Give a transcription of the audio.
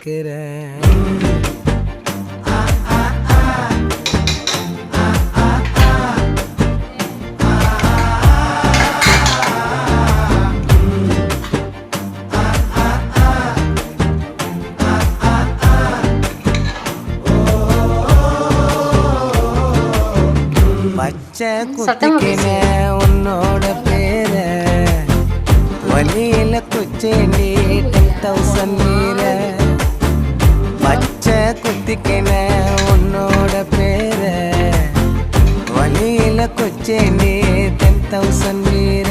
கேட்கிறேன். பச்சை குத்திக்கின உன்னோட பேர வழியில குச்சேண்டி 10,000 மீற. பச்சை குத்திக்கின உன்னோட பேர வழியில குச்சேண்டி 10,000 மீற.